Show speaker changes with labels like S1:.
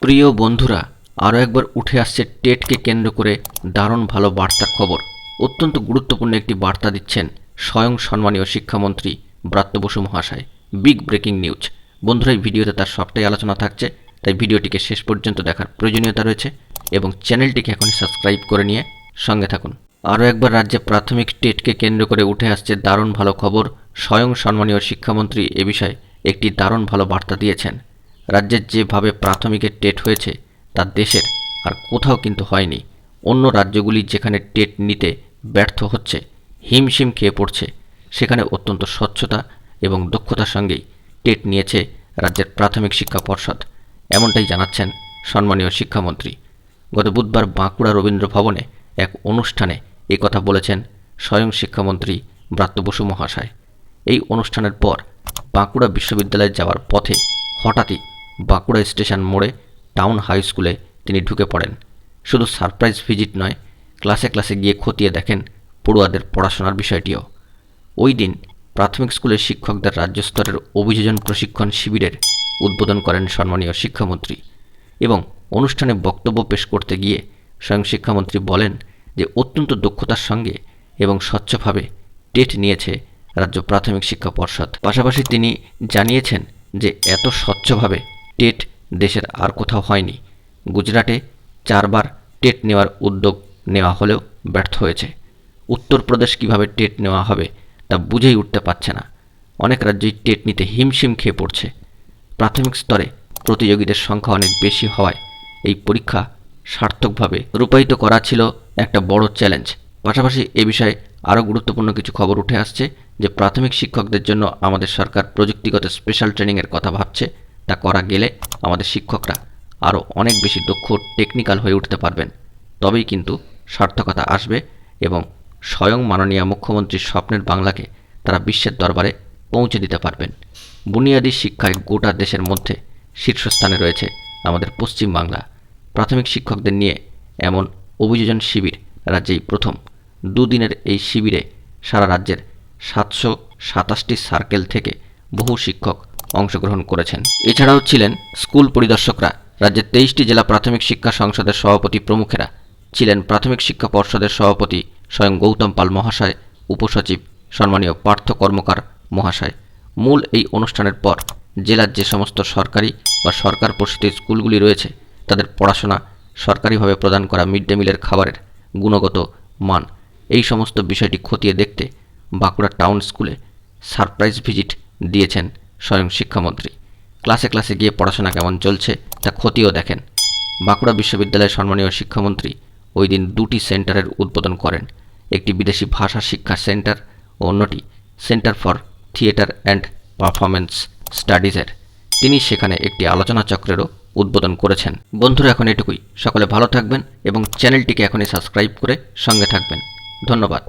S1: প্রিয় বন্ধুরা, আরও একবার উঠে আসছে টেটকে কেন্দ্র করে দারুণ ভালো বার্তার খবর। অত্যন্ত গুরুত্বপূর্ণ একটি বার্তা দিচ্ছেন স্বয়ং সম্মানীয় শিক্ষামন্ত্রী ব্রাত্য বসু মহাশয়। Big breaking news. বন্ধুরা, এই ভিডিওতে তার সবটাই আলোচনা থাকছে, তাই ভিডিওটিকে শেষ পর্যন্ত দেখার প্রয়োজনীয়তা রয়েছে এবং চ্যানেলটিকে এখনই সাবস্ক্রাইব করে নিয়ে সঙ্গে থাকুন। আরও একবার রাজ্যে প্রাথমিক টেটকে কেন্দ্র করে উঠে আসছে দারুণ ভালো খবর। স্বয়ং সম্মানীয় শিক্ষামন্ত্রী এ বিষয়ে একটি দারুণ ভালো বার্তা দিয়েছেন। রাজ্যের যেভাবে প্রাথমিকের টেট হয়েছে তা দেশের আর কোথাও কিন্তু হয়নি। অন্য রাজ্যগুলি যেখানে টেট নিতে ব্যর্থ হচ্ছে, হিমশিম খেয়ে পড়ছে, সেখানে অত্যন্ত স্বচ্ছতা এবং দক্ষতার সঙ্গেই টেট নিয়েছে রাজ্যের প্রাথমিক শিক্ষা পর্ষদ। এমনটাই জানাচ্ছেন সম্মানীয় শিক্ষামন্ত্রী। গত বুধবার বাঁকুড়া রবীন্দ্র ভবনে এক অনুষ্ঠানে এই কথা বলেছেন স্বয়ং শিক্ষামন্ত্রী ব্রাত্য বসু মহাশয়। এই অনুষ্ঠানের পর বাঁকুড়া বিশ্ববিদ্যালয়ে যাওয়ার পথে হঠাৎই বাঁকুড়া স্টেশন মোড়ে টাউন হাই স্কুলে তিনি ঢুকে পড়েন। শুধু সারপ্রাইজ ভিজিট নয়, ক্লাসে ক্লাসে গিয়ে খতিয়ে দেখেন পড়ুয়াদের পড়াশোনার বিষয়টিও। ওই দিন প্রাথমিক স্কুলের শিক্ষকদের রাজ্য স্তরের অভিযোজন প্রশিক্ষণ শিবিরের উদ্বোধন করেন সম্মানীয় শিক্ষামন্ত্রী এবং অনুষ্ঠানে বক্তব্য পেশ করতে গিয়ে স্বয়ং শিক্ষামন্ত্রী বলেন যে অত্যন্ত দক্ষতার সঙ্গে এবং স্বচ্ছভাবে টেট নিয়েছে রাজ্য প্রাথমিক শিক্ষা পর্ষদ। পাশাপাশি তিনি জানিয়েছেন যে এত স্বচ্ছভাবে টেট দেশের আর কোথাও হয়নি। গুজরাটে 4 বার টেট নেওয়ার উদ্যোগ নেওয়া হলেও ব্যর্থ হয়েছে। উত্তরপ্রদেশ কিভাবে টেট নেওয়া হবে তা বুঝেই উঠতে পারছে না। অনেক রাজ্যই টেট নিতে হিমশিম খেয়ে পড়ছে। প্রাথমিক স্তরে প্রতিযোগীদের সংখ্যা অনেক বেশি হওয়ায় এই পরীক্ষা সার্থকভাবে রূপায়িত করা ছিল একটা বড় চ্যালেঞ্জ। পাশাপাশি এ বিষয়ে আরও গুরুত্বপূর্ণ কিছু খবর উঠে আসছে যে প্রাথমিক শিক্ষকদের জন্য আমাদের সরকার প্রযুক্তিগত স্পেশাল ট্রেনিংয়ের কথা ভাবছে। তা করা গেলে আমাদের শিক্ষকরা আরও অনেক বেশি দক্ষ টেকনিক্যাল হয়ে উঠতে পারবেন। তবেই কিন্তু সার্থকতা আসবে এবং স্বয়ং মাননীয় মুখ্যমন্ত্রীর স্বপ্নের বাংলাকে তারা বিশ্বের দরবারে পৌঁছে দিতে পারবেন। বুনিয়াদী শিক্ষায় গোটা দেশের মধ্যে শীর্ষস্থানে রয়েছে আমাদের পশ্চিম বাংলা। প্রাথমিক শিক্ষকদের নিয়ে এমন অভিযোজন শিবির রাজ্যেই প্রথম। দুদিনের এই শিবিরে সারা রাজ্যের 727টি সার্কেল থেকে বহু শিক্ষক অংশগ্রহণ করেছেন। এছাড়াও ছিলেন স্কুল পরিদর্শকরা, রাজ্যের 23টি জেলা প্রাথমিক শিক্ষা সংসদের সভাপতি প্রমুখেরা, ছিলেন প্রাথমিক শিক্ষা পর্ষদের সভাপতি স্বয়ং গৌতম পাল মহাশয়, উপসচিব সম্মানীয় পার্থ কর্মকার মহাশয়। মূল এই অনুষ্ঠানের পর জেলার যে সমস্ত সরকারি বা সরকার পোষিত স্কুলগুলি রয়েছে তাদের পড়াশোনা, সরকারিভাবে প্রদান করা মিড ডে মিলের খাবারের গুণগত মান, এই সমস্ত বিষয়টি খতিয়ে দেখতে বাঁকুড়া টাউন স্কুলে সারপ্রাইজ ভিজিট দিয়েছেন স্বয়ং শিক্ষামন্ত্রী। ক্লাসে ক্লাসে গিয়ে পড়াশোনা কেমন চলছে তা খতিয়েও দেখেন। বাঁকুড়া বিশ্ববিদ্যালয়ের সম্মানীয় শিক্ষামন্ত্রী ওই দিন 2টি সেন্টারের উদ্বোধন করেন, একটি বিদেশি ভাষা শিক্ষা সেন্টার ও অন্যটি centre for theatre and performance স্টাডিজের। তিনি সেখানে একটি আলোচনা চক্রেরও উদ্বোধন করেছেন। বন্ধুরা, এখন এটুকুই। সকলে ভালো থাকবেন এবং চ্যানেলটিকে এখনই সাবস্ক্রাইব করে সঙ্গে থাকবেন। ধন্যবাদ।